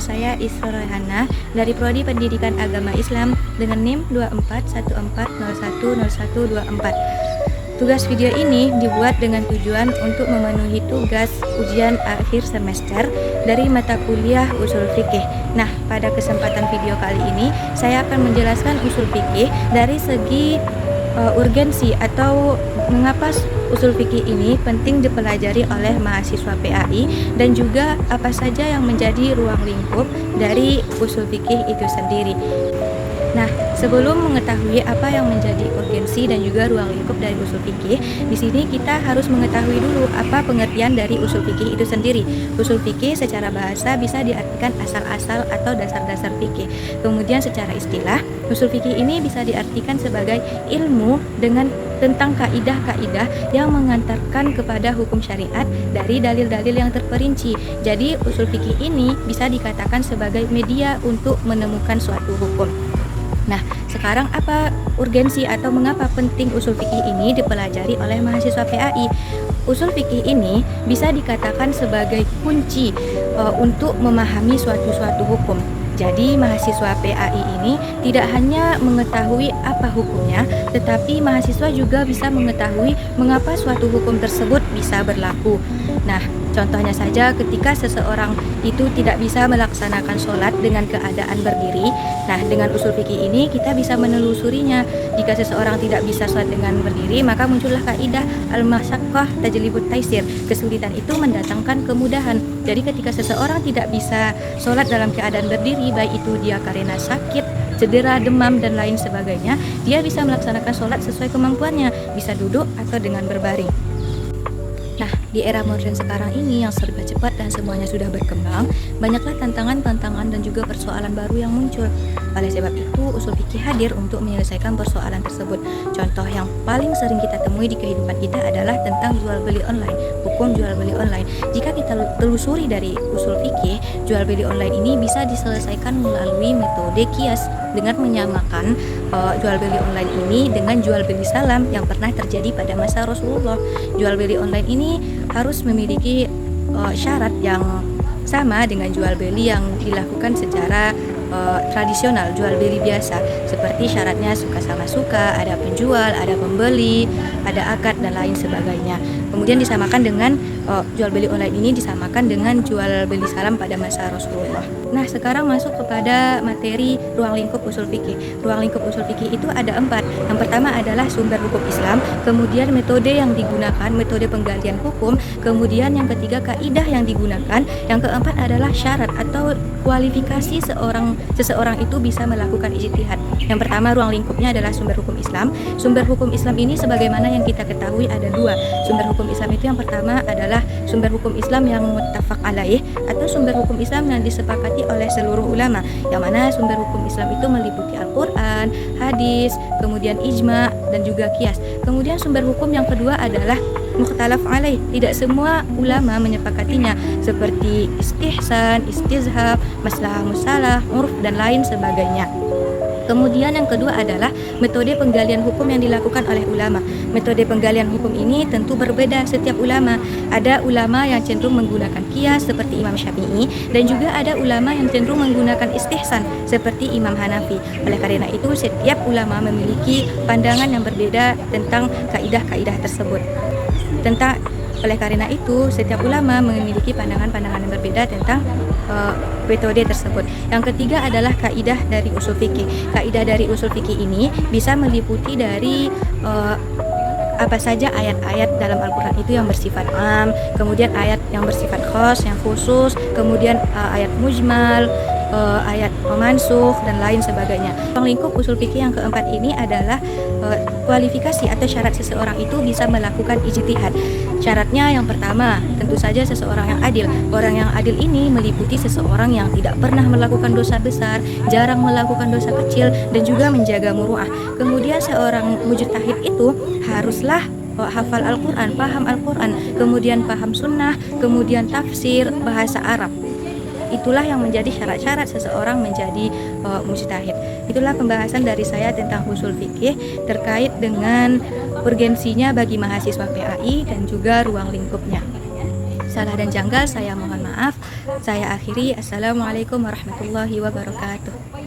saya Isra Rehana dari Prodi Pendidikan Agama Islam dengan NIM 2414010124. Tugas video ini dibuat dengan tujuan untuk memenuhi tugas ujian akhir semester dari mata kuliah usul fikih. Nah, pada kesempatan video kali ini saya akan menjelaskan usul fikih dari segi urgensi atau mengapa usul fikih ini penting dipelajari oleh mahasiswa PAI dan juga apa saja yang menjadi ruang lingkup dari usul fikih itu sendiri. Nah, sebelum mengetahui apa yang menjadi urgensi dan juga ruang lingkup dari usul fikih, di sini kita harus mengetahui dulu apa pengertian dari usul fikih itu sendiri. Usul fikih secara bahasa bisa diartikan asal-asal atau dasar-dasar fikih. Kemudian secara istilah, usul fikih ini bisa diartikan sebagai ilmu tentang kaidah-kaidah yang mengantarkan kepada hukum syariat dari dalil-dalil yang terperinci. Jadi, usul fikih ini bisa dikatakan sebagai media untuk menemukan suatu hukum. Nah, sekarang apa urgensi atau mengapa penting usul fikih ini dipelajari oleh mahasiswa PAI? Usul fikih ini bisa dikatakan sebagai kunci untuk memahami suatu hukum. Jadi mahasiswa PAI ini tidak hanya mengetahui apa hukumnya, tetapi mahasiswa juga bisa mengetahui mengapa suatu hukum tersebut bisa berlaku. Nah, contohnya saja ketika seseorang itu tidak bisa melaksanakan sholat dengan keadaan berdiri. Nah, dengan usul fikih ini kita bisa menelusurinya. Jika seseorang tidak bisa sholat dengan berdiri, maka muncullah kaidah al-masyaqqah tajlibut taisir. Kesulitan itu mendatangkan kemudahan. Jadi ketika seseorang tidak bisa sholat dalam keadaan berdiri, baik itu dia karena sakit, cedera, demam, dan lain sebagainya, dia bisa melaksanakan sholat sesuai kemampuannya, bisa duduk atau dengan berbaring. Nah, di era modern sekarang ini yang serba cepat dan semuanya sudah berkembang, banyaklah tantangan-tantangan dan juga persoalan baru yang muncul. Oleh sebab itu, usul fikih hadir untuk menyelesaikan persoalan tersebut. Contoh yang paling sering kita temui di kehidupan kita adalah tentang jual beli online, hukum jual beli online. Jika kita telusuri dari usul fikih, jual beli online ini bisa diselesaikan melalui metode qiyas dengan menyamakan jual beli online ini dengan jual beli salam yang pernah terjadi pada masa Rasulullah. Jual beli online ini harus memiliki syarat yang sama dengan jual beli yang dilakukan secara tradisional, jual beli biasa, seperti syaratnya suka sama suka, ada penjual, ada pembeli, ada akad dan lain sebagainya. Kemudian disamakan dengan jual beli online ini disamakan dengan jual beli salam pada masa Rasulullah. Nah, sekarang masuk kepada materi ruang lingkup usul fikih. Ruang lingkup usul fikih itu ada 4. Yang pertama adalah sumber hukum Islam, kemudian metode yang digunakan, metode penggalian hukum, kemudian yang ketiga kaidah yang digunakan, yang keempat adalah syarat atau kualifikasi seseorang itu bisa melakukan ijtihad. Yang pertama, ruang lingkupnya adalah sumber hukum Islam. Sumber hukum Islam ini sebagaimana yang kita ketahui ada 2. Sumber hukum Islam itu yang pertama adalah sumber hukum Islam yang muttafaq alaih atau sumber hukum Islam yang disepakati oleh seluruh ulama, yang mana sumber hukum Islam itu meliputi Al-Quran, hadis, kemudian ijma, dan juga qiyas. Kemudian sumber hukum yang kedua adalah mukhtalaf alaih, tidak semua ulama menyepakatinya, seperti istihsan, istizhab, maslahah musalah, urf, dan lain sebagainya. Kemudian yang kedua adalah metode penggalian hukum yang dilakukan oleh ulama. Metode penggalian hukum ini tentu berbeda setiap ulama. Ada ulama yang cenderung menggunakan qiyas seperti Imam Syafi'i, dan juga ada ulama yang cenderung menggunakan istihsan seperti Imam Hanafi. Oleh karena itu, setiap ulama memiliki pandangan yang berbeda tentang kaidah-kaidah tersebut. Oleh karena itu, setiap ulama memiliki pandangan-pandangan yang berbeda tentang metode tersebut. Yang ketiga adalah kaidah dari usul fikih. Kaidah dari usul fikih ini bisa meliputi dari apa saja ayat-ayat dalam Al-Quran itu yang bersifat am, kemudian ayat yang bersifat khos, yang khusus, kemudian ayat mujmal, ayat mansukh, dan lain sebagainya. Ruang lingkup usul fikih yang keempat ini adalah kualifikasi atau syarat seseorang itu bisa melakukan ijtihad. Syaratnya yang pertama, tentu saja seseorang yang adil. Orang yang adil ini meliputi seseorang yang tidak pernah melakukan dosa besar, jarang melakukan dosa kecil, dan juga menjaga muru'ah. Kemudian seorang mujtahid itu haruslah hafal Al-Quran, paham Al-Quran, kemudian paham sunnah, kemudian tafsir, bahasa Arab. Itulah yang menjadi syarat-syarat seseorang menjadi mujtahid. Itulah pembahasan dari saya tentang usul fikih terkait dengan urgensinya bagi mahasiswa PAI dan juga ruang lingkupnya. salah dan janggal saya mohon maaf. Saya akhiri. Assalamualaikum warahmatullahi wabarakatuh.